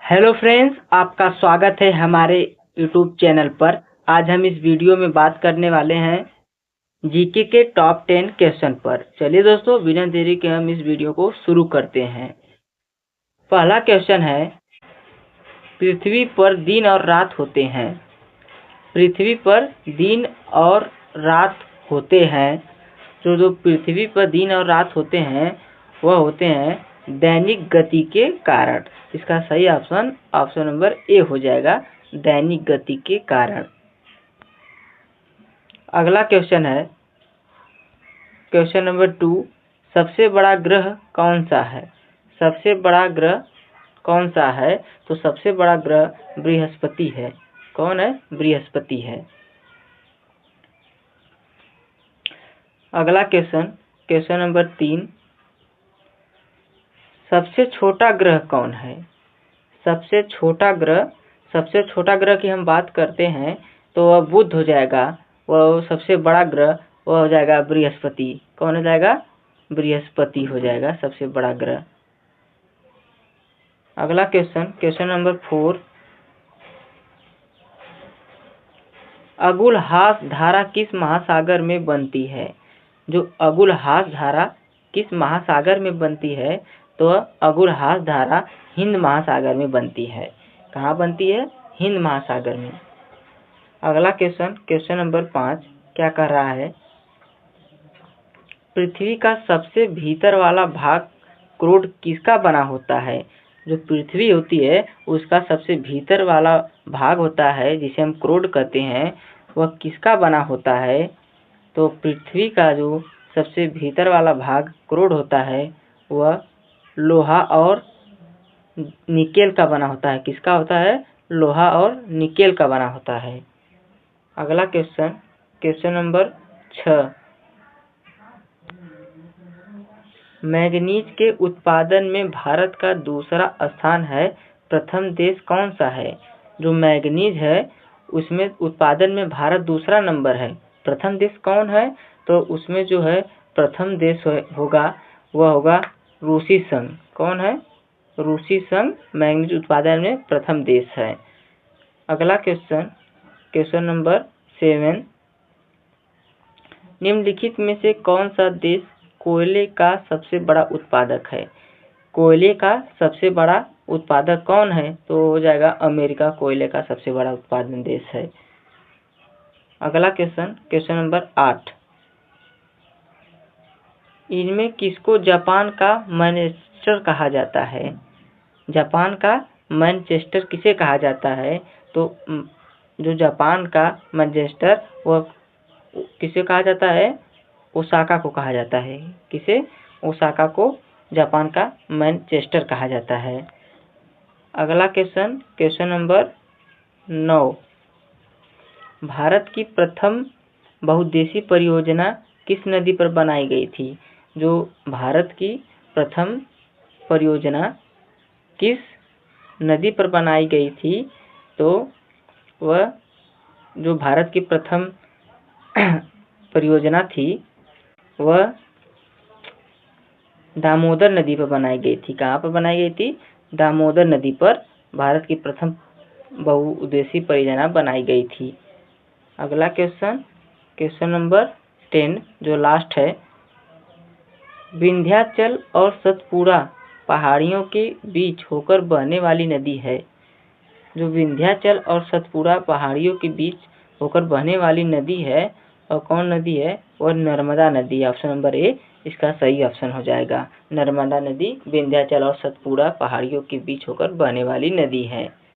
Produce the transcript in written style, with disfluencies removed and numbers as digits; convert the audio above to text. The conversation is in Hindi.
हेलो फ्रेंड्स, आपका स्वागत है हमारे यूट्यूब चैनल पर। आज हम इस वीडियो में बात करने वाले हैं जीके के टॉप 10 क्वेश्चन पर। चलिए दोस्तों, बिना देरी के हम इस वीडियो को शुरू करते हैं। पहला क्वेश्चन है, पृथ्वी पर दिन और रात होते हैं। पृथ्वी पर दिन और रात होते हैं। जो पृथ्वी पर दिन और रात होते हैं वह होते हैं दैनिक गति के कारण। इसका सही ऑप्शन नंबर ए हो जाएगा, दैनिक गति के कारण। अगला क्वेश्चन है, क्वेश्चन नंबर 2, सबसे बड़ा ग्रह कौन सा है? सबसे बड़ा ग्रह कौन सा है? तो सबसे बड़ा ग्रह बृहस्पति है। कौन है? बृहस्पति है। अगला क्वेश्चन नंबर 3, सबसे छोटा ग्रह कौन है? सबसे छोटा ग्रह की हम बात करते हैं तो वह बुध हो जाएगा। वह सबसे बड़ा ग्रह वह हो जाएगा बृहस्पति। कौन हो जाएगा? बृहस्पति हो जाएगा सबसे बड़ा ग्रह। अगला क्वेश्चन नंबर 4, अगुलहास धारा किस महासागर में बनती है? जो अगुलहास धारा किस महासागर में बनती है? तो अगुलहास धारा हिंद महासागर में बनती है। कहाँ बनती है? हिंद महासागर में। अगला क्वेश्चन नंबर 5 क्या कर रहा है, पृथ्वी का सबसे भीतर वाला भाग क्रोड किसका बना होता है? जो पृथ्वी होती है उसका सबसे भीतर वाला भाग होता है जिसे हम क्रोड कहते हैं, वह किसका बना होता है? तो पृथ्वी का जो सबसे भीतर वाला भाग क्रोड होता है वह लोहा और निकेल का बना होता है। किसका होता है? लोहा और निकेल का बना होता है। अगला क्वेश्चन नंबर 6, मैग्नीज के उत्पादन में भारत का दूसरा स्थान है, प्रथम देश कौन सा है? जो मैग्नीज है उसमें उत्पादन में भारत दूसरा नंबर है, प्रथम देश कौन है? तो उसमें जो है प्रथम देश होगा वह होगा रूसी संघ। कौन है? रूसी संघ मैग्नीज उत्पादन में प्रथम देश है। अगला क्वेश्चन नंबर 7, निम्नलिखित में से कौन सा देश कोयले का सबसे बड़ा उत्पादक है? कोयले का सबसे बड़ा उत्पादक कौन है? तो हो जाएगा अमेरिका कोयले का सबसे बड़ा उत्पादन देश है। अगला क्वेश्चन नंबर 8, इनमें किसको जापान का मैनचेस्टर कहा जाता है? जापान का मैनचेस्टर किसे कहा जाता है? तो जो जापान का मैनचेस्टर वह किसे कहा जाता है? ओसाका को कहा जाता है। किसे? ओसाका को जापान का मैनचेस्टर कहा जाता है। अगला क्वेश्चन नंबर 9, भारत की प्रथम बहुउद्देशीय परियोजना किस नदी पर बनाई गई थी? जो भारत की प्रथम परियोजना किस नदी पर बनाई गई थी? तो वह जो भारत की प्रथम परियोजना थी वह दामोदर नदी पर बनाई गई थी। कहाँ पर बनाई गई थी? दामोदर नदी पर भारत की प्रथम बहुउद्देशीय परियोजना बनाई गई थी। अगला क्वेश्चन नंबर 10 जो लास्ट है, विंध्याचल और सतपुड़ा पहाड़ियों के बीच होकर बहने वाली नदी है। जो विंध्याचल और सतपुड़ा पहाड़ियों के बीच होकर बहने वाली नदी है और कौन नदी है? वह नर्मदा नदी। ऑप्शन नंबर ए इसका सही ऑप्शन हो जाएगा। नर्मदा नदी विंध्याचल और सतपुड़ा पहाड़ियों के बीच होकर बहने वाली नदी है।